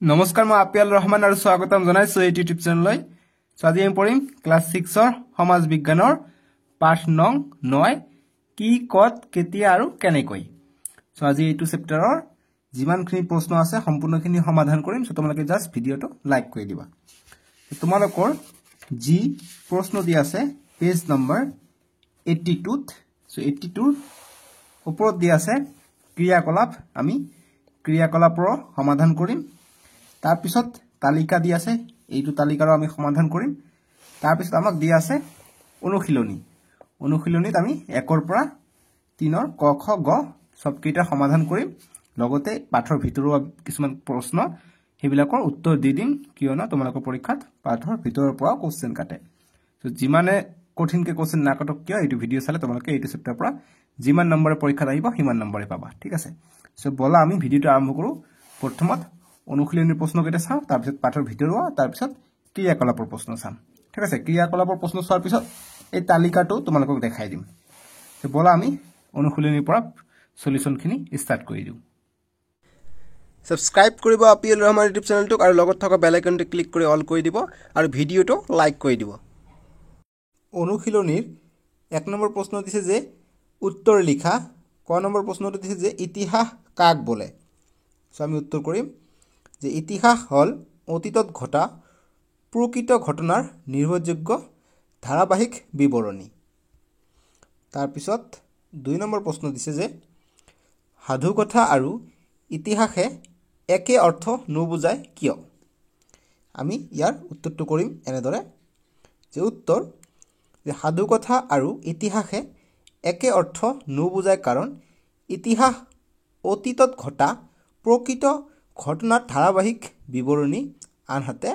নমস্কাৰ মই আপিয়াল ৰহমান আৰু স্বাগতম জনাইছো এই ইউটিউব চেনেললৈ। আজি আমি পঢ়িম ক্লাছ 6ৰ সমাজ বিজ্ঞানৰ পাঠ নং 9 কি কত কেতিয়া আৰু কেনেকৈ। আজি এইটো চেপ্টাৰৰ যিমানখিনি প্ৰশ্ন আছে সম্পূৰ্ণখিনি সমাধান কৰিম। তোমালোকে জাস্ট ভিডিঅটো লাইক কৰি দিবা। তোমালোকৰ যি প্ৰশ্ন দি আছে পেজ নম্বৰ 82 82 ওপৰত দি আছে ক্ৰিয়াকলাপ। আমি ক্ৰিয়াকলাপৰ সমাধান কৰিম। তাৰ পিছত তালিকা দি আছে, এইটো তালিকাৰো আমি সমাধান কৰিম। তাৰ পিছত আমাক দি আছে অনুশীলনী। অনুশীলনীত আমি 1ৰ পৰা 3ৰ ক খ গ সবকেইটা সমাধান কৰিম। লগতে পাঠৰ ভিতৰুৱা কিছুমান প্ৰশ্ন সেইবিলাকৰ উত্তৰ দি দিম, কিয়নো তোমালোকৰ পৰীক্ষাত পাঠৰ ভিতৰৰ পৰা কোশ্চেন কাটে। যিমানে কঠিনকে কোশ্চেন নাকাটক কিয় এইটো ভিডিঅ' চালে তোমালোকে এইটো চেপ্টাৰৰ পৰা যিমান নম্বৰে পৰীক্ষাত আহিব সিমান নম্বৰে পাবা। ঠিক আছে, বলা আমি ভিডিঅ'টো আৰম্ভ কৰোঁ। প্ৰথমত অনুশীলনীৰ প্ৰশ্নকেইটা চাওঁ, তাৰপিছত পাঠৰ ভিতৰুৱা, তাৰপিছত ক্ৰিয়াকলাপৰ প্ৰশ্ন চাম। ঠিক আছে, ক্ৰিয়াকলাপৰ প্ৰশ্ন চোৱাৰ পিছত এই তালিকাটো তোমালোকক দেখাই দিম। বলা আমি অনুশীলনীৰ পৰা সলিউশনখিনি ষ্টাৰ্ট কৰি দিওঁ। সাবস্ক্ৰাইব কৰিব আপিয়াল ৰহমান ইউটিউব চেনেলটোক আৰু লগত থকা বেল আইকনটো ক্লিক কৰি অল কৰি দিব আৰু ভিডিঅ'টো লাইক কৰি দিব। অনুশীলনীৰ 1 নম্বৰ প্ৰশ্ন দিছে যে উত্তৰ লিখা। ক নম্বৰ প্ৰশ্নটো দিছে যে ইতিহাস কাক বোলে। আমি উত্তৰ কৰিম যে ইতিহাস হল অতীতত ঘটা প্ৰকৃত ঘটনাৰ নিৰ্ভৰযোগ্য ধাৰাবাহিক বিৱৰণী। তাৰপিছত 2 নম্বৰ প্ৰশ্ন দিছে যে সাধুকথা আৰু ইতিহাসে একে অৰ্থ নুবুজায় কিয়। আমি ইয়াৰ উত্তৰটো কৰিম এনেদৰে যে উত্তৰ যে সাধুকথা আৰু ইতিহাসে একে অৰ্থ নুবুজায় কাৰণ ইতিহাস অতীতত ঘটা প্ৰকৃত ঘটনাৰ ধাৰাবাহিক বিৱৰণী, আনহাতে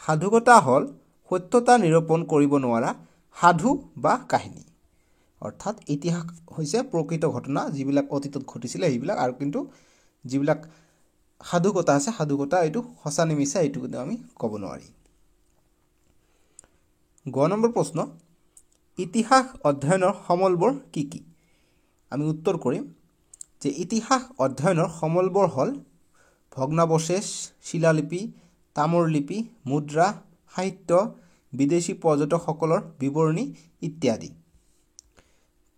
সাধুকথা হ'ল সত্যতা নিৰূপণ কৰিব নোৱাৰা সাধু বা কাহিনী। অৰ্থাৎ ইতিহাস হৈছে প্ৰকৃত ঘটনা যিবিলাক অতীতত ঘটিছিলে সেইবিলাক, আৰু কিন্তু যিবিলাক সাধুকথা আছে সাধুকথা এইটো সঁচা নে মিছা এইটো কিন্তু আমি ক'ব নোৱাৰি। গ নম্বৰ প্ৰশ্ন ইতিহাস অধ্যয়নৰ সমলবোৰ কি কি। আমি উত্তৰ কৰিম যে ইতিহাস অধ্যয়নৰ সমলবোৰ হ'ল ভগ্নাৱশেষ, শিলালিপি, তাম্ৰলিপি, মুদ্ৰা, সাহিত্য, বিদেশী পৰ্যটকসকলৰ বিৱৰণী ইত্যাদি।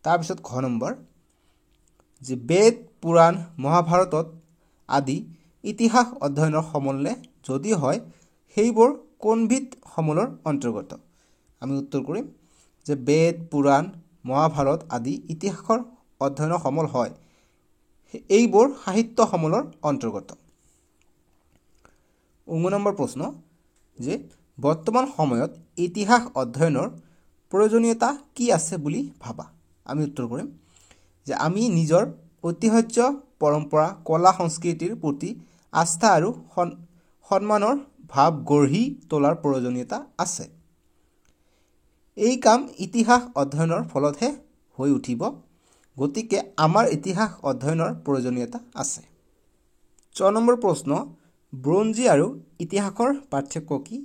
তাৰপিছত ঘ নম্বৰ যে বেদ, পুৰাণ, মহাভাৰতত আদি ইতিহাস অধ্যয়নৰ সমলনে যদি হয় সেইবোৰ কোনবিধ সমলৰ অন্তৰ্গত। আমি উত্তৰ কৰিম যে বেদ, পুৰাণ, মহাভাৰত আদি ইতিহাসৰ অধ্যয়নৰ সমল হয়, এইবোৰ সাহিত্য সমলৰ অন্তৰ্গত। 19 নম্বৰ প্ৰশ্ন যে বৰ্তমান সময়ত ইতিহাস অধ্যয়নৰ প্ৰয়োজনীয়তা কি আছে বুলি ভাবা। আমি উত্তৰ কৰিম যে আমি নিজৰ ঐতিহ্য, পৰম্পৰা, কলা সংস্কৃতিৰ প্ৰতি আস্থা আৰু সন্মানৰ ভাৱ গঢ়ি তোলাৰ প্ৰয়োজনীয়তা আছে। এই কাম ইতিহাস অধ্যয়নৰ ফলতহে হৈ উঠিব, গতিকে আমাৰ ইতিহাস অধ্যয়নৰ প্ৰয়োজনীয়তা আছে। 6 নম্বৰ প্ৰশ্ন বুৰঞ্জী আৰু ইতিহাসৰ পাৰ্থক্য কি।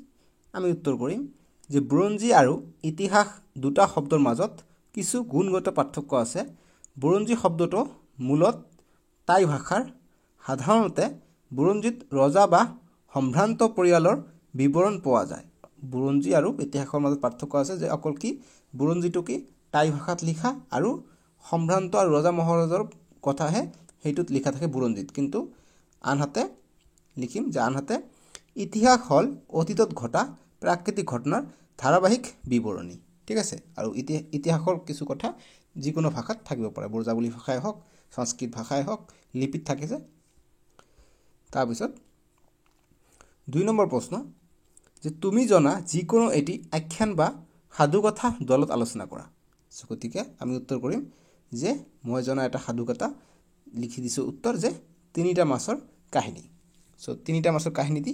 আমি উত্তৰ কৰিম যে বুৰঞ্জী আৰু ইতিহাস দুটা শব্দৰ মাজত কিছু গুণগত পাৰ্থক্য আছে। বুৰঞ্জী শব্দটো মূলত টাই ভাষাৰ। সাধাৰণতে বুৰঞ্জীত ৰজা বা সম্ভ্ৰান্ত পৰিয়ালৰ বিৱৰণ পোৱা যায়। বুৰঞ্জী আৰু ইতিহাসৰ মাজত পাৰ্থক্য আছে যে অকল কি বুৰঞ্জীটো কি টাই ভাষাত লিখা আৰু সম্ভ্ৰান্ত আৰু ৰজা মহাৰজাৰ কথাহে সেইটোত লিখা থাকে বুৰঞ্জীত, কিন্তু আনহাতে লিখিম যে আনহাতে ইতিহাস হ'ল অতীতত ঘটা প্ৰাকৃতিক ঘটনাৰ ধাৰাবাহিক বিৱৰণী। ঠিক আছে, আৰু ইতিহাসৰ কিছু কথা যিকোনো ভাষাত থাকিব পাৰে, বজ্ৰাৱলী ভাষাই হওক, সংস্কৃত ভাষাই হওক, লিপিত থাকিছে। তাৰপিছত 2 নম্বৰ প্ৰশ্ন যে তুমি জনা যিকোনো এটি আখ্যান বা সাধুকথা দলত আলোচনা কৰা। গতিকে আমি উত্তৰ কৰিম যে মই জনা এটা সাধুকথা লিখি দিছোঁ উত্তৰ যে 3টা মাছৰ কাহিনী। 3টা মাছৰ কাহিনী দি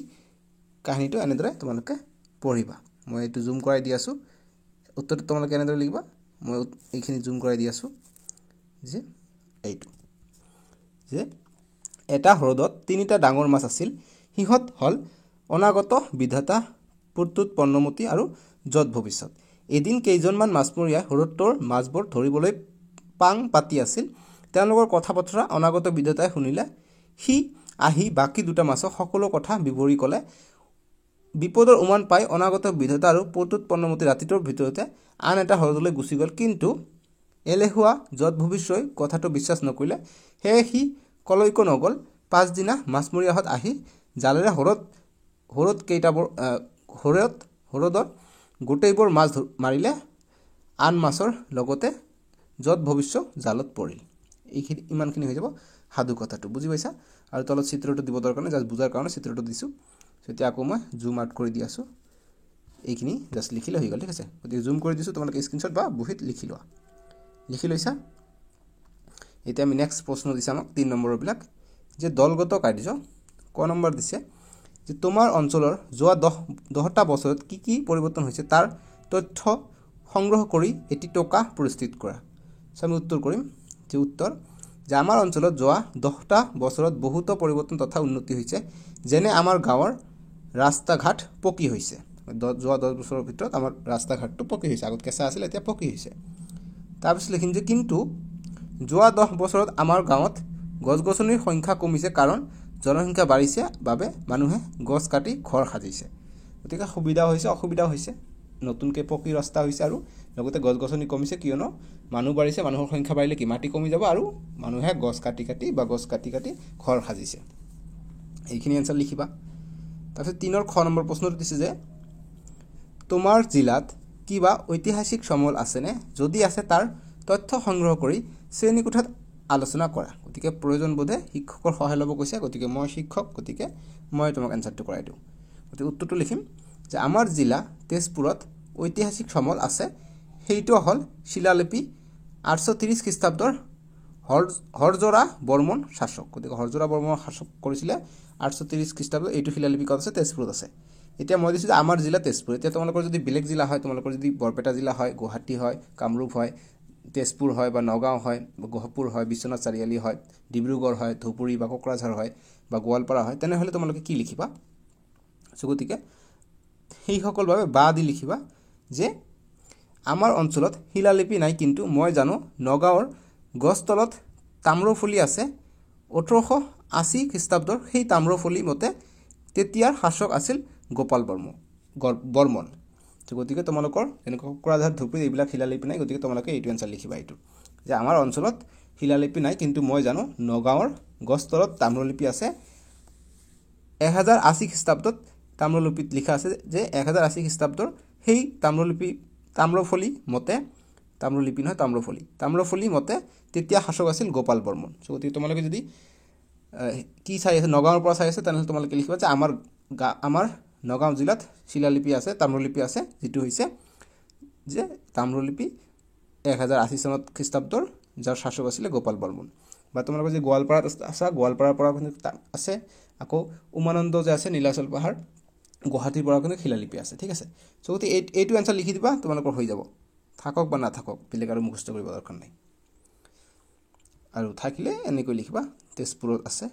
কাহিনীটো এনেদৰে তোমালোকে পঢ়িবা। মই এইটো জুম কৰাই দি আছোঁ, উত্তৰটো তোমালোকে এনেদৰে লিখিবা। মই এইখিনি জুম কৰাই দি আছোঁ যে এইটো যে এটা হ্ৰদত 3টা ডাঙৰ মাছ আছিল। সিহঁত হ'ল অনাগত, বিধাতা, প্ৰত্যুত, পৰ্ণমতী আৰু যত ভৱিষ্যত। এদিন কেইজনমান মাছমৰীয়াই হ্ৰদটোৰ মাছবোৰ ধৰিবলৈ পাং পাতি আছিল। তেওঁলোকৰ কথা বতৰা অনাগত বিধাতাই শুনিলে। সি আহি বাকী দুটা মাছক সকলো কথা বিৱৰি ক'লে বিপদৰ উমান পাই অনাগত বিধতা আৰু প্ৰত্যুৎপন্নমতি ৰাতিটোৰ ভিতৰতে আন এটা হ্ৰদলৈ গুচি গ'ল কিন্তু এলেহুৱা যত ভৱিষ্যই কথাটো বিশ্বাস নকৰিলে সেয়ে সি কলৈকো নগ'ল পাছদিনা মাছমৰীয়াহঁত আহি জালেৰে হ্ৰদত গোটেইবোৰ মাছ মাৰিলে আন মাছৰ লগতে যত ভৱিষ্য জালত পৰিল এইখিনি ইমানখিনি হৈ যাব সাধু কথাটো বুজি পাইছা আৰু তলত চিত্ৰটো দিব দৰকাৰ নাই জাষ্ট বুজাৰ কাৰণে চিত্ৰটো দিছোঁ এতিয়া আকৌ মই জুম আউট কৰি দি আছোঁ এইখিনি জাষ্ট লিখিলে হৈ গ'ল ঠিক আছে গতিকে জুম কৰি দিছোঁ তোমালোকে স্ক্ৰীনশ্বট বা বহীত লিখি লোৱা লিখি লৈছা এতিয়া আমি নেক্সট প্ৰশ্ন দিছে আমাক 3 নম্বৰবিলাক যে দলগত কাৰ্য ক নম্বৰ দিছে যে তোমাৰ অঞ্চলৰ যোৱা 10টা বছৰত কি পৰিৱৰ্তন হৈছে তাৰ তথ্য সংগ্ৰহ কৰি এটি টকা প্ৰস্তুত কৰা আমি উত্তৰ কৰিম যে উত্তৰ যে আমাৰ অঞ্চলত যোৱা 10টা বছৰত বহুতো পৰিৱৰ্তন তথা উন্নতি হৈছে যেনে আমাৰ গাঁৱৰ ৰাস্তা ঘাট পকী হৈছে যোৱা 10 বছৰৰ ভিতৰত আমাৰ ৰাস্তা ঘাটটো পকী হৈছে আগত কেঁচা আছিল এতিয়া পকী হৈছে তাৰপিছত লিখিম যে কিন্তু যোৱা 10 বছৰত আমাৰ গাঁৱত গছ-গছনিৰ সংখ্যা কমিছে কাৰণ জনসংখ্যা বাঢ়িছে বাবে মানুহে গছ কাটি ঘৰ সাজিছে গতিকে সুবিধা হৈছে অসুবিধা হৈছে নতুনকৈ পকী ৰাস্তা হৈছে আৰু লগতে গছ-গছনি কমিছে কিয়নো মানুহ বাঢ়িছে মানুহৰ সংখ্যা বাঢ়িলে কি মাটি কমি যাব আৰু মানুহে গছ কাটি ঘৰ সাজিছে এইখিনি এনসাৰ লিখিবা তাৰপিছত 3ৰ খ নম্বৰ প্ৰশ্নটো দিছে যে তোমাৰ জিলাত কিবা ঐতিহাসিক সমল আছেনে যদি আছে তাৰ তথ্য সংগ্ৰহ কৰি শ্ৰেণীকোঠাত আলোচনা কৰা গতিকে প্ৰয়োজন বোধে শিক্ষকৰ সহায় ল'ব কৈছে গতিকে মই শিক্ষক গতিকে মই তোমাক এনসাৰটো কৰাই দিওঁ গতিকে উত্তৰটো লিখিম যে আমাৰ জিলা তেজপুৰত ঐতিহাসিক সমল আছে সেইটো হ'ল শিলালিপি 830 খ্ৰীষ্টাব্দৰ হৰজৰা বৰ্মন শাসক গতিকে হৰজৰা বৰ্মন শাসক কৰিছিলে 830 খ্ৰীষ্টাব্দত এইটো শিলালিপি ক'ত আছে তেজপুৰত আছে এতিয়া মই দিছোঁ যে আমাৰ জিলা তেজপুৰ এতিয়া তোমালোকৰ যদি বেলেগ জিলা হয় তোমালোকৰ যদি বৰপেটা জিলা হয় গুৱাহাটী হয় কামৰূপ হয় তেজপুৰ হয় বা নগাঁও হয় বা গহপুৰ হয় বিশ্বনাথ চাৰিআলি হয় ডিব্ৰুগড় হয় ধুবুৰী বা কোকৰাঝাৰ হয় বা গোৱালপাৰা হয় তেনেহ'লে তোমালোকে কি লিখিবা গতিকে সেইসকল বাবে বা দি লিখিবা যে আমাৰ অঞ্চলত শিলালিপি নাই কিন্তু মই জানো নগাঁৱৰ গছতলত তাম্ৰফলি আছে 1880 খ্ৰীষ্টাব্দৰ সেই তাম্ৰফলি মতে তেতিয়াৰ শাসক আছিল গোপাল বৰ্মন গতিকে তোমালোকৰ এনেকুৱা কোকৰাঝাৰ ধুবুৰী এইবিলাক শিলালিপি নাই গতিকে তোমালোকে এইটো এনসাৰ লিখিবা এইটো যে আমাৰ অঞ্চলত শিলালিপি নাই কিন্তু মই জানো নগাঁৱৰ গছতলত তাম্ৰলিপি আছে 1080 খ্ৰীষ্টাব্দত তাম্ৰলিপিত লিখা আছে যে 1080 খ্ৰীষ্টাব্দৰ সেই তাম্ৰফলি মতে তেতিয়া শাসক আছিল গোপাল বৰ্মন গতিকে তোমালোকে যদি কি চাই আছে নগাঁৱৰ পৰা চাই আছে তেনেহ'লে তোমালোকে লিখিবা যে আমাৰ নগাঁও জিলাত শিলালিপি আছে তাম্ৰলিপি আছে যেটো হৈছে যে তাম্ৰলিপি 1080 চনত খ্ৰীষ্টাব্দৰ যাৰ শাসক আছিল গোপাল বৰ্মন বা তোমালোকে যে গোৱালপাৰাত আছে গোৱালপাৰাৰ পৰা আছে আকৌ উমানন্দ যে আছে নীলাচল পাহাৰ গুৱাহাটীৰ পৰা কিন্তু শিলালিপি আছে ঠিক আছে গতিকে এইটো এনসাৰ লিখি দিবা তোমালোকৰ হৈ যাব থাকক বা নাথাকক বেলেগ আৰু মুখস্থ কৰিব দৰকাৰ নাই আৰু থাকিলে এনেকৈ লিখিবা তেজপুৰত আছে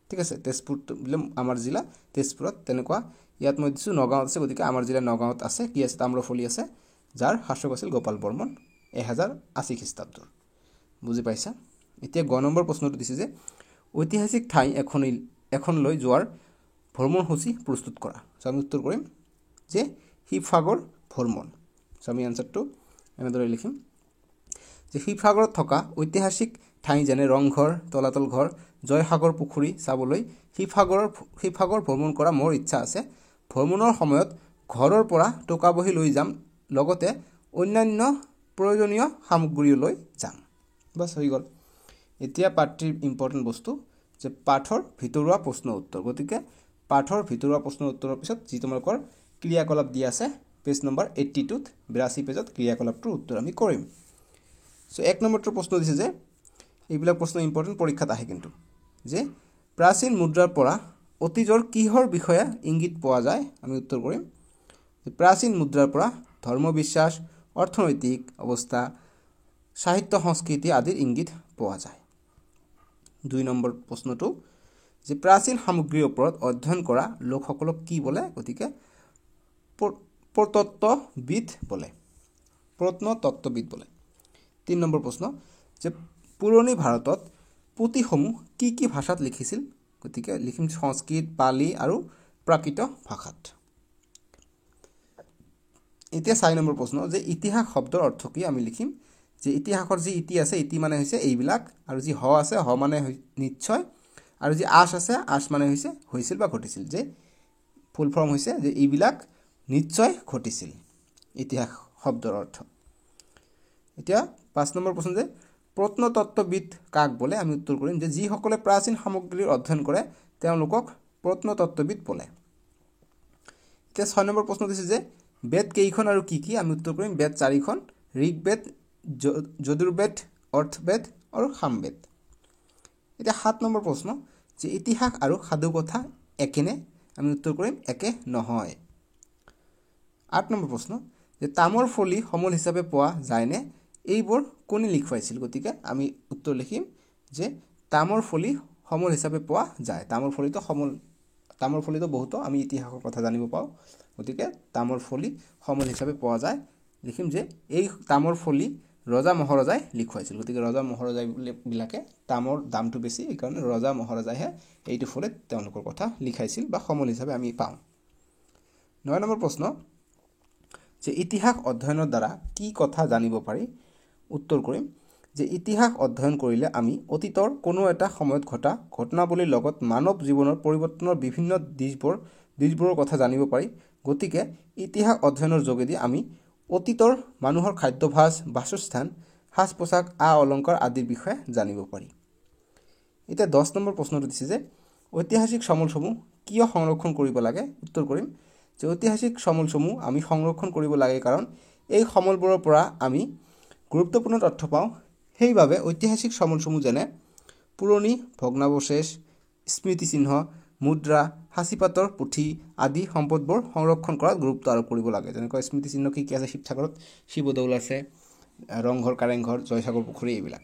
ঠিক আছে তেজপুৰ বোলে আমাৰ জিলা তেজপুৰত তেনেকুৱা ইয়াত মই দিছোঁ নগাঁৱত আছে গতিকে আমাৰ জিলা নগাঁৱত আছে কি আছে তাম্ৰফলি আছে যাৰ শাসক আছিল গোপাল বৰ্মন 1080 খ্ৰীষ্টাব্দৰ বুজি পাইছা এতিয়া গ নম্বৰ প্ৰশ্নটো দিছে যে ঐতিহাসিক ঠাই এখনলৈ যোৱাৰ ভ্ৰমণসূচী প্ৰস্তুত কৰা আমি উত্তৰ কৰিম যে শিৱসাগৰ ভ্ৰমণ আমি এনসাৰটো এনেদৰে লিখিম যে শিৱসাগৰত থকা ঐতিহাসিক ঠাই যেনে ৰংঘৰ তলাতল ঘৰ জয়সাগৰ পুখুৰী চাবলৈ শিৱসাগৰ ভ্ৰমণ কৰা মোৰ ইচ্ছা আছে ভ্ৰমণৰ সময়ত ঘৰৰ পৰা টকা বহি লৈ যাম লগতে অন্যান্য প্ৰয়োজনীয় সামগ্ৰী লৈ যাম বাস হৈ গ'ল এতিয়া পাঠৰ ইম্পৰ্টেণ্ট বস্তু যে পাঠৰ ভিতৰুৱা প্ৰশ্ন উত্তৰ গতিকে পাঠৰ ভিতৰুৱা প্ৰশ্ন উত্তৰৰ পিছত যি তোমালোকৰ ক্ৰিয়াকলাপ দিয়া আছে পেজ নম্বৰ 82 82 পেজত ক্ৰিয়াকলাপটোৰ উত্তৰ আমি কৰিম এক নম্বৰটো প্ৰশ্ন দিছে যে এইবিলাক প্ৰশ্ন ইম্পৰ্টেণ্ট পৰীক্ষাত আহে কিন্তু যে প্ৰাচীন মুদ্ৰাৰ পৰা অতীজৰ কিহৰ বিষয়ে ইংগিত পোৱা যায় আমি উত্তৰ কৰিম যে প্ৰাচীন মুদ্ৰাৰ পৰা ধৰ্ম বিশ্বাস অৰ্থনৈতিক অৱস্থা সাহিত্য সংস্কৃতি আদিৰ ইংগিত পোৱা যায় 2 নম্বৰ প্ৰশ্নটো যে প্ৰাচীন সামগ্ৰীৰ ওপৰত অধ্যয়ন কৰা লোকসকলক কি বোলে গতিকে প্ৰত্নতত্ত্ববিদ বোলে 3 নম্বৰ প্ৰশ্ন যে পুৰণি ভাৰতত পুথিসমূহ কি ভাষাত লিখিছিল গতিকে লিখিম সংস্কৃত পালি আৰু প্ৰাকৃত ভাষাত এতিয়া 4 নম্বৰ প্ৰশ্ন যে ইতিহাস শব্দৰ অৰ্থ কি আমি লিখিম যে ইতিহাসৰ যি ইতি আছে ইতি মানে হৈছে এইবিলাক আৰু যি হ আছে হ মানে নিশ্চয় আৰু যি আশ আছে আশ মানে হৈছে হৈছিল বা ঘটিছিল যে ফুল ফৰ্ম হৈছে যে এইবিলাক নিশ্চয় ঘটিছিল ইতিহাস শব্দৰ অৰ্থ এতিয়া 5 নম্বৰ প্ৰশ্ন যে প্ৰত্নতত্ত্ববিদ কাক বোলে আমি উত্তৰ কৰিম যে যিসকলে প্ৰাচীন সামগ্ৰীৰ অধ্যয়ন কৰে তেওঁলোকক প্ৰত্নতত্ত্ববিদ বোলে এতিয়া 6 নম্বৰ প্ৰশ্ন দিছে যে বেদ কেইখন আৰু কি কি আমি উত্তৰ কৰিম বেদ 4খন ঋগবেদ যজুৰ্বেদ অৰ্থবেদ আৰু সামবেদ এতিয়া 7 নম্বৰ প্ৰশ্ন যে ইতিহাস আৰু সাধু কথা একেনে আমি উত্তৰ কৰিম একে নহয় 8 নম্বৰ প্ৰশ্ন যে তামৰ ফলি সমল হিচাপে পোৱা যায়নে এইবোৰ কোনে লিখুৱাইছিল গতিকে আমি উত্তৰ লিখিম যে তামৰ ফলি সমল হিচাপে পোৱা যায় তামৰ ফলিতো বহুত আমি ইতিহাসৰ কথা জানিব পাওঁ গতিকে তামৰ ফলি সমল হিচাপে পোৱা যায় লিখিম যে এই তামৰ ফলি ৰজা মহাৰজাই লিখুৱাইছিল গতিকে ৰজা মহাৰজাই বিলাকে তামৰ দামটো বেছি এই কাৰণে ৰজা মহাৰজাইহে এইটো ফলিত তেওঁলোকৰ কথা লিখাইছিল বা সমল হিচাপে আমি পাওঁ 9 নম্বৰ প্ৰশ্ন যে ইতিহাস অধ্যয়নৰ দ্বাৰা কি কথা জানিব পাৰি উত্তৰ কৰিম যে ইতিহাস অধ্যয়ন কৰিলে আমি অতীতৰ কোনো এটা সময়ত ঘটা ঘটনাৱলীৰ লগত মানৱ জীৱনৰ পৰিৱৰ্তনৰ বিভিন্ন দিশবোৰৰ কথা জানিব পাৰি গতিকে ইতিহাস অধ্যয়নৰ যোগেদি আমি অতীতৰ মানুহৰ খাদ্যভাস বাসস্থান সাজ পোছাক অলংকাৰ আদিৰ বিষয়ে জানিব পাৰি এতিয়া 10 নম্বৰ প্ৰশ্নটো দিছে যে ঐতিহাসিক সমলসমূহ কিয় সংৰক্ষণ কৰিব লাগে উত্তৰ কৰিম যে ঐতিহাসিক সমলসমূহ আমি সংৰক্ষণ কৰিব লাগে কাৰণ এই সমলবোৰৰ পৰা আমি গুৰুত্বপূৰ্ণ তথ্য পাওঁ সেইবাবে ঐতিহাসিক সমলসমূহ যেনে পুৰণি ভগ্নাৱশেষ স্মৃতিচিহ্ন মুদ্ৰা সাঁচিপাতৰ পুথি আদি সম্পদবোৰ সংৰক্ষণ কৰাত গুৰুত্ব আৰোপ কৰিব লাগে যেনেকৈ স্মৃতিচিহ্ন কি আছে শিৱসাগৰত শিৱদৌল আছে ৰংঘৰ কাৰেংঘৰ জয়সাগৰ পুখুৰী এইবিলাক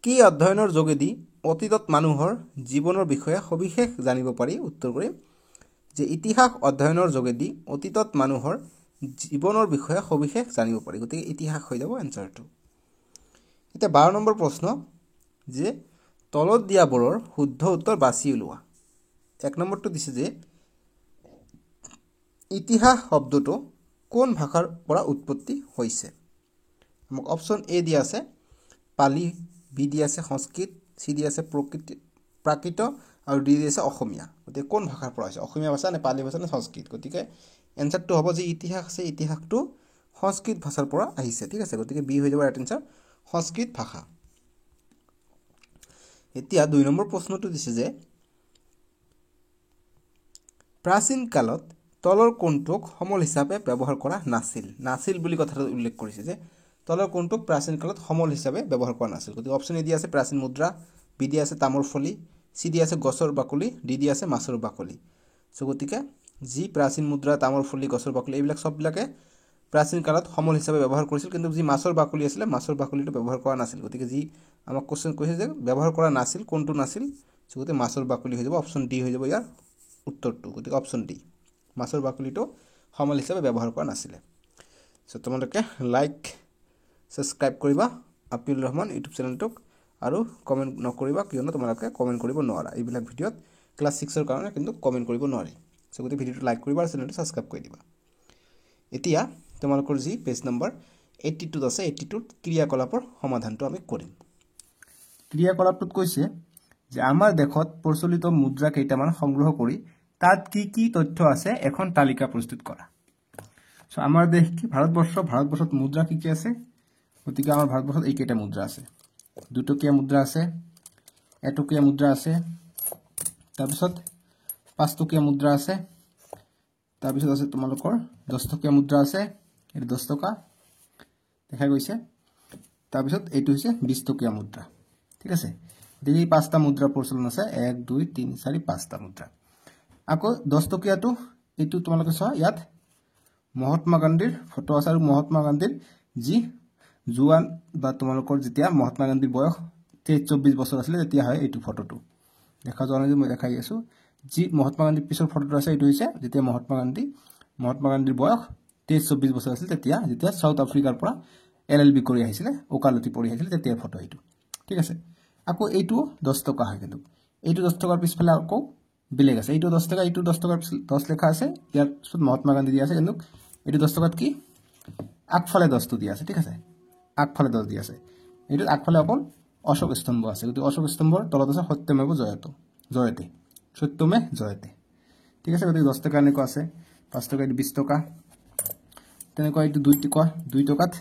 কি অধ্যয়নৰ যোগেদি অতীতত মানুহৰ জীৱনৰ বিষয়ে সবিশেষ জানিব পাৰি উত্তৰ কৰিম যে ইতিহাস অধ্যয়নৰ যোগেদি অতীতত মানুহৰ জীৱনৰ বিষয়ে সবিশেষ জানিব পাৰি গতিকে ইতিহাস হৈ যাব এনসাৰটো এতিয়া 12 নম্বৰ প্ৰশ্ন যে তলত দিয়াবোৰৰ শুদ্ধ উত্তৰ বাছি উলিওৱা 1 নম্বৰটো দিছে যে ইতিহাস শব্দটো কোন ভাষাৰ পৰা উৎপত্তি হৈছে আমাক অপচন এ দিয়া আছে পালি বি দিয়া আছে সংস্কৃত সি দিয়া আছে প্ৰাকৃত আৰু ডি দিয়া আছে অসমীয়া গতিকে কোন ভাষাৰ পৰা হৈছে অসমীয়া ভাষা নে পালি ভাষা নে সংস্কৃত গতিকে এনসাৰটো হ'ব যে ইতিহাস আছে ইতিহাসটো সংস্কৃত ভাষাৰ পৰা আহিছে ঠিক আছে গতিকে বি হৈ যাব ৰাইট এনসাৰ সংস্কৃত ভাষা এতিয়া 2 নম্বৰ প্ৰশ্নটো দিছে যে প্ৰাচীন কালত তলৰ কোনটোক সমল হিচাপে ব্যৱহাৰ কৰা নাছিল বুলি কথাটো উল্লেখ কৰিছে যে তলৰ কোনটোক প্ৰাচীন কালত সমল হিচাপে ব্যৱহাৰ কৰা নাছিল গতিকে অপচন এ দিয়া আছে প্ৰাচীন মুদ্ৰা বি দিয়া আছে তামৰ ফলি সি দিয়া আছে গছৰ বাকলি ডি দিয়া আছে মাছৰ বাকলি সো গতিকে যি প্ৰাচীন মুদ্ৰা তামৰ ফলি গছৰ বাকলি এইবিলাক সববিলাকে প্ৰাচীন কালত সমল হিচাপে ব্যৱহাৰ কৰিছিল কিন্তু যি মাছৰ বাকলি আছিল মাছৰ বাকলিটো ব্যৱহাৰ কৰা নাছিল গতিকে যি আমাক কোশ্চেন কৈছে যে ব্যৱহাৰ কৰা নাছিল কোনটো নাছিল সো গতিকে মাছৰ বাকলি হৈ যাব অপচন ডি হৈ যাব ইয়াৰ উত্তৰটো গতিকে অপচন ডি মাছৰ বাকলিটো সমল হিচাপে ব্যৱহাৰ কৰা নাছিল সো তোমালোকে লাইক সাবস্ক্ৰাইব কৰিবা আব্দুল ৰহমান ইউটিউব চেনেলটোক আৰু কমেন্ট নকৰিবা কিয়নো তোমালোকে কমেন্ট কৰিব নোৱাৰা এইবিলাক ভিডিঅ'ত ক্লাস 6 ৰ কাৰণে কিন্তু কমেন্ট কৰিব নোৱাৰি সো গতি ভিডিঅ'টো লাইক কৰিবা আৰু চেনেলটো সাবস্ক্ৰাইব কৰি দিবা এতিয়া তোমালোকৰ যি পেজ নম্বৰ 82 আছে 82 ক্ৰিয়াকলাপৰ সমাধানটো আমি কৰিম ক্ৰিয়াকলাপটোত কৈছে যে আমাৰ দেশত প্ৰচলিত মুদ্ৰা কেইটামান সংগ্ৰহ কৰি তাত কি কি তথ্য আছে এখন তালিকা প্ৰস্তুত কৰা সো আমাৰ দেশ কি ভাৰতবৰ্ষত মুদ্ৰা কি কি আছে গতিকে আমাৰ ভাৰতবৰ্ষত এই কেইটা মুদ্ৰা আছে দুটকীয়া মুদ্ৰা আছে এটকীয়া মুদ্ৰা আছে তাৰপিছত 5 টকীয়া মুদ্ৰা আছে তাৰপিছত আছে তোমালোকৰ 10 টকীয়া মুদ্ৰা আছে এই 10 টকা দেখা গৈছে তাৰপিছত এইটো হৈছে 20 টকীয়া মুদ্ৰা ঠিক আছে এই পাঁচটা মুদ্ৰা প্ৰচলন আছে 1 2 3 4 5টা মুদ্ৰা আকৌ 10 টকীয়াটো এইটো তোমালোকে চোৱা ইয়াত মহাত্মা গান্ধীৰ ফটো আছে আৰু মহাত্মা গান্ধীৰ যি জুৱান বা তোমালোকৰ যেতিয়া মহাত্মা গান্ধীৰ বয়স 23-24 বছৰ আছিল তেতিয়া হয় এইটো ফটোটো দেখা যোৱা নাই মই দেখাই আছো যি মহাত্মা গান্ধীৰ পিছৰ ফটোটো আছে এইটো হৈছে যেতিয়া মহাত্মা গান্ধীৰ বয়স 23-24 বছৰ আছিল যেতিয়া সাউথ আফ্ৰিকাৰ পৰা এলএলবি কৰি আহিছিল ওকালতি পঢ়ি আহিছিল তেতিয়া ফটো এইটো ঠিক আছে আকৌ এইটো 10 টকা হয় কিন্তু এইটো 10 টকাৰ পিছফালে আকৌ বেলেগ আছে, এইটো 10 টকা, এইটো 10 টকাৰ 10 লেখা আছে, ইয়াৰ পিছত মহাত্মা গান্ধী দিয়া আছে, কিন্তু এইটো 10 টকাত কি আগফালে 10টো দিয়া আছে, ঠিক আছে, আগফালে 10 দিয়া আছে, এইটো আগফালে অকল অশোক স্তম্ভ আছে, গতিকে অশোক স্তম্ভৰ তলত আছে সত্যমেৱ জয়তে, সত্যমে জয়তে, ঠিক আছে। গতিকে 10 টকা এনেকুৱা আছে, 5 টকা, এইটো 20 টকা, তেনেকুৱা এইটো 2 টকাত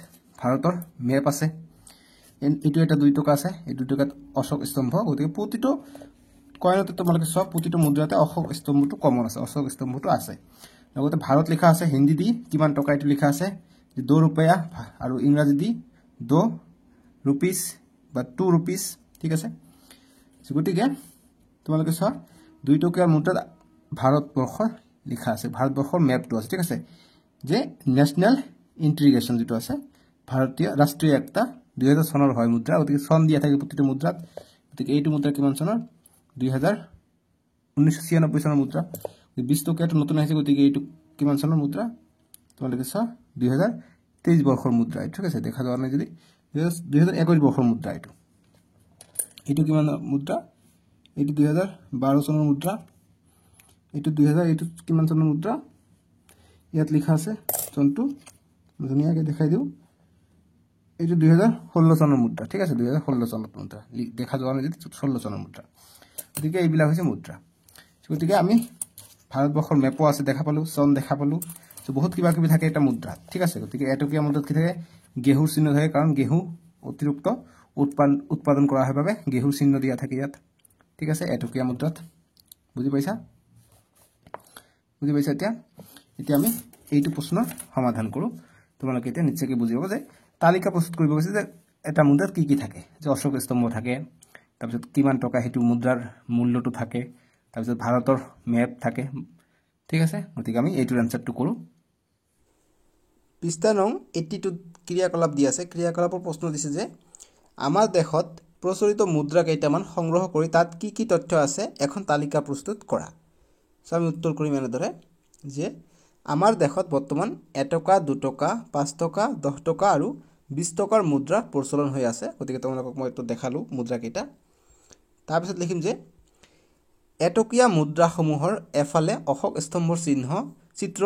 ভাৰতৰ মেপ আছে, এইটো এটা 2 টকা আছে, এই 2 টকাত অশোক স্তম্ভ, গতিকে প্ৰতিটো কয়েনতে তোমালোকে সব প্ৰতিটো মুদ্ৰাতে অশোক স্তম্ভটো কমন আছে, অশোক স্তম্ভটো আছে। লগতে ভাৰত লিখা আছে, হিন্দী দি কিমান টকা এইটো লিখা আছে 2 रुपया, আৰু ইংৰাজী দি 2 रुपीस বা 2 रुपीस, ঠিক আছে। গতিকে তোমালোকে সব 2 টকীয়া মুদ্ৰাত ভাৰতবৰ্ষৰ লিখা আছে, ভাৰতবৰ্ষৰ মেপটো আছে, ঠিক আছে, যে নেশ্যনেল ইন্টিগ্ৰেশ্যন যেটো আছে, ভাৰতীয় ৰাষ্ট্ৰীয় একতা 2000 চনৰ হয় মুদ্ৰা, গতিকে চন দিয়া থাকে প্ৰতিটো মুদ্ৰাত, গতিকে এইটো মুদ্ৰা কিমান চনৰ 1996 চনৰ মুদ্ৰা, 20 টকীয়াটো নতুন আহিছে, গতিকে এইটো কিমান চনৰ মুদ্ৰা তোমালোকে চোৱা 2023 বৰ্ষৰ মুদ্ৰা, ঠিক আছে, দেখা যোৱা নাই যদি 2021 বৰ্ষৰ মুদ্ৰা, এইটো কিমান মুদ্ৰা, এইটো 2012 চনৰ মুদ্ৰা, এইটো 2000, এইটো কিমান চনৰ মুদ্ৰা, ইয়াত লিখা আছে চনটো ধুনীয়াকৈ দেখাই দিওঁ, এইটো 2016 চনৰ মুদ্ৰা, ঠিক আছে, 2016 চনৰ মুদ্ৰা, দেখা যোৱা নাই যদি 16 চনৰ মুদ্ৰা, গতিকে এইবিলাক হৈছে মুদ্ৰা। গতিকে আমি ভাৰতবৰ্ষৰ মেপো আছে দেখা পালো, চন দেখা পালো, বহুত কিবা কিবি থাকে এটা মুদ্ৰাত, ঠিক আছে। গতিকে এটকীয়া মুদ্ৰাত কি থাকে, গেহুৰ চিহ্ন থাকে, কাৰণ গেহু অতিৰিক্ত উৎপাদন কৰা হয় বাবে গেহুৰ চিহ্ন দিয়া থাকে ইয়াত, ঠিক আছে, এটকীয়া মুদ্ৰাত, বুজি পাইছা এতিয়া আমি এইটো প্ৰশ্নৰ সমাধান কৰোঁ, তোমালোকে এতিয়া নিশ্চয়কৈ বুজি পাব যে তালিকা প্ৰস্তুত কৰিব গৈছে যে এটা মুদ্ৰাত কি কি থাকে, যে অশোক স্তম্ভ থাকে, তাৰপিছত কিমান টকা সেইটো মুদ্ৰাৰ মূল্যটো থাকে, তাৰপিছত ভাৰতৰ মেপ থাকে, ঠিক আছে। গতিকে আমি এইটোৰ এনসাৰটো কৰোঁ। পৃষ্ঠা নং 82 ক্ৰিয়াকলাপ দি আছে, ক্ৰিয়াকলাপৰ প্ৰশ্ন দিছে যে আমাৰ দেশত প্ৰচলিত মুদ্ৰা কেইটামান সংগ্ৰহ কৰি তাত কি কি তথ্য আছে এখন তালিকা প্ৰস্তুত কৰা। সো আমি উত্তৰ কৰিম এনেদৰে যে আমাৰ দেশত বৰ্তমান 1 টকা, 2 টকা, 5 টকা, 10 টকা আৰু 20 টকাৰ মুদ্ৰা প্ৰচলন হৈ আছে, গতিকে তোমালোকক মই এইটো দেখালো মুদ্ৰা কেইটা। তাৰপিছত লিখিম যে এটকীয়া মুদ্ৰাসমূহৰ এফালে অশোক স্তম্ভৰ চিত্ৰ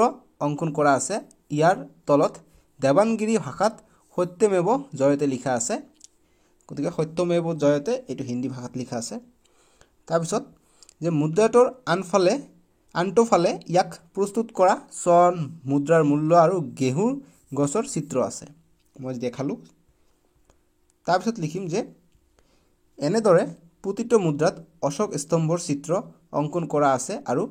অংকন কৰা আছে, ইয়াৰ তলত দেৱানগিৰি ভাষাত সত্যমেৱ জয়তে লিখা আছে, গতিকে সত্যমেৱ জয়তে এইটো হিন্দী ভাষাত লিখা আছে। তাৰপিছত যে মুদ্ৰাটোৰ আনটো ফালে ইয়াক প্ৰস্তুত কৰা চন, মুদ্ৰাৰ মূল্য আৰু গেহুৰ গছৰ চিত্ৰ আছে, মই দেখালো। তাৰপিছত লিখিম যে এনেদৰে প্ৰতিটো মুদ্ৰাত অশোক স্তম্ভৰ চিত্ৰ অংকন কৰা আছে আৰু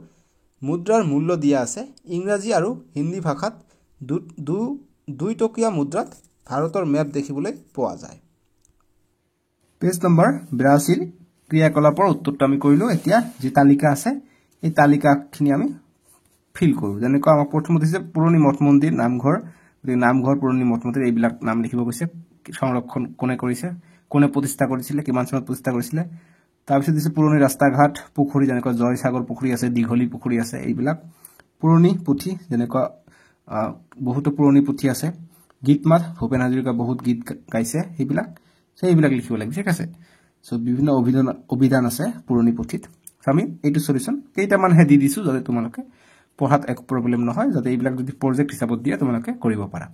মুদ্ৰাৰ মূল্য দিয়া আছে, ইংৰাজী আৰু হিন্দী ভাষাত 2 টকীয়া মুদ্ৰাত ভাৰতৰ মেপ দেখিবলৈ পোৱা যায়। পেজ নম্বৰ 82 ক্ৰিয়াকলাপৰ উত্তৰটো আমি কৰিলো। এতিয়া যি তালিকা আছে এই তালিকাখিনি আমি ফিল কৰোঁ, যেনেকৈ আমাক প্ৰথমতে দিছে পুৰণি মঠ মন্দিৰ, নামঘৰ, নামঘৰ, পুৰণি মঠ মন্দিৰ, এইবিলাক নাম লিখিব কৈছে, সংৰক্ষণ কোনে কৰিছে, কোনে প্ৰতিষ্ঠা কৰিছিলে, কিমান চনত প্ৰতিষ্ঠা কৰিছিলে। তাৰপিছত দিছে পুৰণি ৰাস্তা ঘাট, পুখুৰী, যেনেকৈ জয়সাগৰ পুখুৰী আছে, দীঘলী পুখুৰী আছে, এইবিলাক পুৰণি পুথি, যেনেকৈ বহুতো পুৰণি পুথি আছে, গীত মাত, ভূপেন হাজৰিকা বহুত গীত গাইছে, সেইবিলাক লিখিব লাগিব, ঠিক আছে। সো বিভিন্ন অভিধান আছে পুৰণি পুথিত, আমি এইটো সলিউশন কেইটামানহে দি দিছোঁ যাতে তোমালোকে পঢ়াত এক প্ৰব্লেম নহয়, যাতে এইবিলাক যদি প্ৰজেক্ট হিচাপত দিয়ে তোমালোকে কৰিব পাৰা।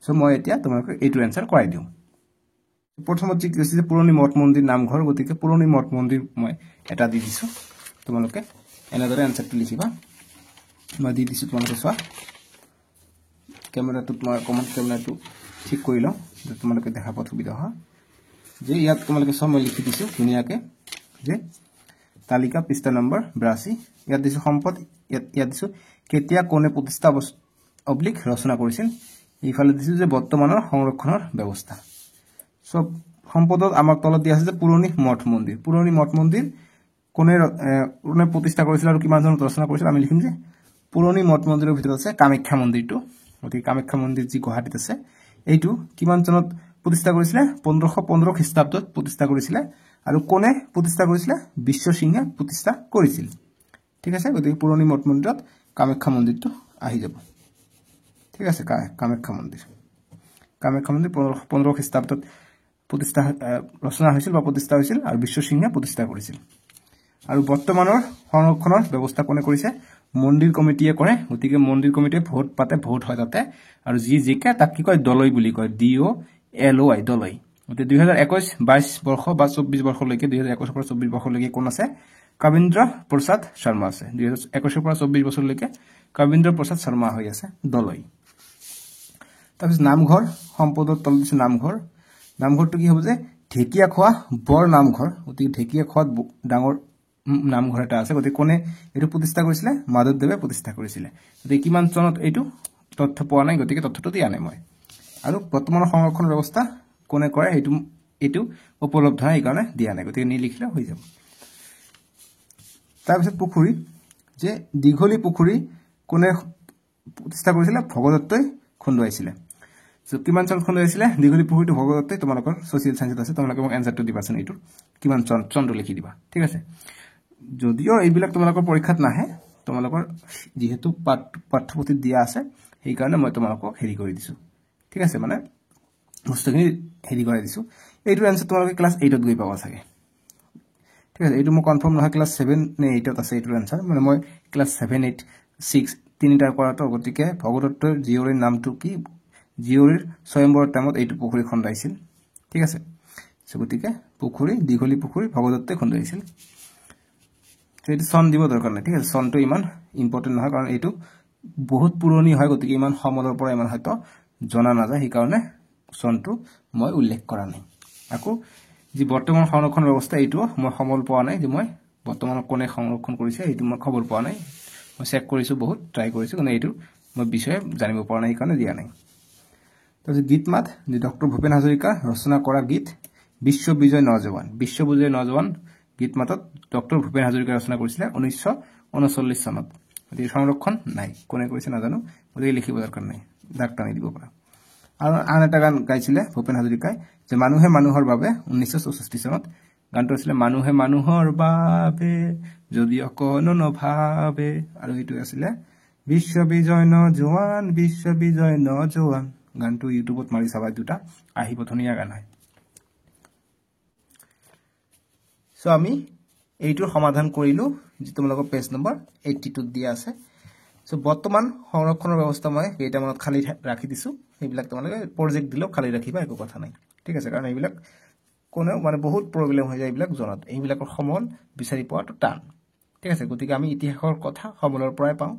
সো মই এতিয়া তোমালোকে এইটো এনসাৰ কৰাই দিওঁ। প্ৰথমত যি কৈছে যে পুৰণি মঠ মন্দিৰ, নামঘৰ, গতিকে পুৰণি মঠ মন্দিৰ মই এটা দি দিছোঁ, তোমালোকে এনেদৰে এনসাৰটো লিখিবা। মই দি দিছোঁ, তোমালোকে চোৱা, কেমেৰাটো তোমাৰ কমন কেমেৰাটো ঠিক কৰি লওঁ যাতে তোমালোকে দেখা পোৱাত সুবিধা হয়। যে ইয়াত তোমালোকে চব মই লিখি দিছোঁ ধুনীয়াকৈ, যে তালিকা পৃষ্ঠা নম্বৰ 82, ইয়াত দিছোঁ সম্পদ, ইয়াত দিছোঁ কেতিয়া কোনে প্ৰতিষ্ঠা ৰচনা কৰিছিল, এইফালে দিছোঁ যে বৰ্তমানৰ সংৰক্ষণৰ ব্যৱস্থা। সব সম্পদত আমাৰ তলত দিয়া আছে যে পুৰণি মঠ মন্দিৰ কোনে প্ৰতিষ্ঠা কৰিছিল আৰু কিমান চনত ৰচনা কৰিছিল। আমি লিখিম যে পুৰণি মঠ মন্দিৰৰ ভিতৰত আছে কামাখ্যা মন্দিৰটো, গতিকে কামাখ্যা মন্দিৰ যি গুৱাহাটীত আছে, এইটো কিমান চনত প্ৰতিষ্ঠা কৰিছিলে, 1515 খ্ৰীষ্টাব্দত প্ৰতিষ্ঠা কৰিছিলে, আৰু কোনে প্ৰতিষ্ঠা কৰিছিলে, বিশ্বসিংহে প্ৰতিষ্ঠা কৰিছিল, ঠিক আছে। গতিকে পুৰণি মঠ মন্দিৰত কামাখ্যা মন্দিৰটো আহি যাব, ঠিক আছে। কামাখ্যা মন্দিৰ 1515 খ্ৰীষ্টাব্দত ৰচনা হৈছিল বা প্ৰতিষ্ঠা হৈছিল, আৰু বিশ্বসিংহে প্ৰতিষ্ঠা কৰিছিল। আৰু বৰ্তমানৰ সংৰক্ষণৰ ব্যৱস্থা কোনে কৰিছে মন্দিৰ কমিটিয়ে কৰে গতিকে মন্দিৰ কমিটিয়ে ভোট পাতে ভোট হয় তাতে আৰু যি জিকে তাক কি কয় দলই বুলি কয় DOLOI দলই গতিকে 2021-22 বৰ্ষ বা 24 বৰ্ষলৈকে 2021 পৰা 24 বৰ্ষলৈকে কোন আছে কবীন্দ্ৰ প্ৰসাদ শৰ্মা আছে 2021 পৰা 24 বছৰলৈকে কবীন্দ্ৰ প্ৰসাদ শৰ্মা হৈ আছে দলই তাৰপিছত নামঘৰ সম্পদৰ তল দিছে নামঘৰ নামঘৰটো কি হ'ব যে ঢেকিয়াখোৱা বৰ নামঘৰ গতিকে ঢেকিয়াখোৱাত ডাঙৰ নামঘৰ এটা আছে গতিকে কোনে এইটো প্ৰতিষ্ঠা কৰিছিলে মাধৱদেৱে প্ৰতিষ্ঠা কৰিছিলে গতিকে কিমান চনত এইটো তথ্য পোৱা নাই গতিকে তথ্যটো দিয়া নাই মই আৰু বৰ্তমানৰ সংৰক্ষণ ব্যৱস্থা কোনে কৰে এইটো উপলব্ধ নাই এইকাৰণে দিয়া নাই গতিকে নিলিখিলে হৈ যাব তাৰপিছত পুখুৰী যে দীঘলী পুখুৰী কোনে প্ৰতিষ্ঠা কৰিছিলে ভগদত্তই খুন্দুৱাইছিলে সো কিমান চনত খুন্দুৱাইছিলে দীঘলী পুখুৰীটো ভগদত্তই তোমালোকৰ সোশ্যাল সায়েন্সত আছে তোমালোকে মোক এনসাৰটো দিবাচোন এইটো কিমান চনটো লিখি দিবা ঠিক আছে যদিও এইবিলাক তোমালোকৰ পৰীক্ষাত নাহে তোমালোকৰ যেহেতু পাঠ্যপুথিত দিয়া আছে সেই কাৰণে মই তোমালোকক হেৰি কৰি দিছো ঠিক আছে মানে বস্তুখিনি হেৰি কৰি দিছো এইটো এনসাৰ তোমালোকে ক্লাস 8 ত গৈ পাবা চাগে ঠিক আছে এইটো মই কনফাৰ্ম নহয় ক্লাস 7 নে 8 ত আছে এইটো এনসাৰ মানে মই ক্লাস 7 8 6 তিনিটাৰ কৰাটো গতিকে ভগদত্তৰ জীয়ৰীৰ নামটো কি জীয়ৰীৰ স্বয়ম্বৰৰ টাইমত এইটো পুখুৰী খন্দাইছিল ঠিক আছে সো গতিকে পুখুৰী দীঘলী পুখুৰী ভগদত্তই খন্দাইছিল এইটো চন দিব দৰকাৰ নাই ঠিক আছে চনটো ইমান ইম্পৰ্টেন্ট নহয় কাৰণ এইটো বহুত পুৰণি হয় গতিকে ইমান সমলৰ পৰা ইমান হয়তো জনা নাযায় সেই কাৰণে চনটো মই উল্লেখ কৰা নাই আকৌ যি বৰ্তমান সংৰক্ষণ ব্যৱস্থা এইটো মই সমল পোৱা নাই যে মই বৰ্তমান কোনে সংৰক্ষণ কৰিছে এইটো মই খবৰ পোৱা নাই মই চেক কৰিছো বহুত ট্ৰাই কৰিছো কিন্তু এইটো মই বিষয়ে জানিব পৰা নাই কাৰণে দিয়া নাই তাৰপিছত গীত মাত যে ডক্টৰ ভূপেন হাজৰিকা ৰচনা কৰা গীত বিশ্ব বিজয় নজৱান গীত মাতত ডক্টৰ ভূপেন হাজৰিকা ৰচনা কৰিছিলে 1939 চনত গতিকে সংৰক্ষণ নাই কোনে কৰিছে নাজানো গতিকে লিখিব দৰকাৰ নাই দাগ টানি দিব পৰা আৰু আন এটা গান গাইছিলে ভূপেন হাজৰিকাই যে মানুহে মানুহৰ বাবে 1964 চনত গানটো আছিল মানুহে মানুহৰ বাবে যদি অকনো নভাবে আৰু এইটো আছিল বিশ্ব বিজয় নজৱান গানটো ইউটিউবত মাৰি চাবা দুটা আহিব ধুনীয়া গান হয় সো আমি এইটোৰ সমাধান কৰিলো যে তোমালোকৰ পেজ নম্বৰ 82 দিয়া আছে সো বৰ্তমান সংৰক্ষণৰ ব্যৱস্থা মই কেইটামানত খালি ৰাখি দিছো এইবিলাক তোমালোকে প্ৰজেক্ট দিলেও খালি ৰাখিবা একো কথা নাই ঠিক আছে কাৰণ এইবিলাক কোনেও মানে বহুত প্ৰবলেম হৈ যায় এইবিলাক জনাত এইবিলাকৰ সমল বিচাৰি পোৱাটো টান ঠিক আছে গতিকে আমি ইতিহাসৰ কথা সমলৰ পৰাই পাওঁ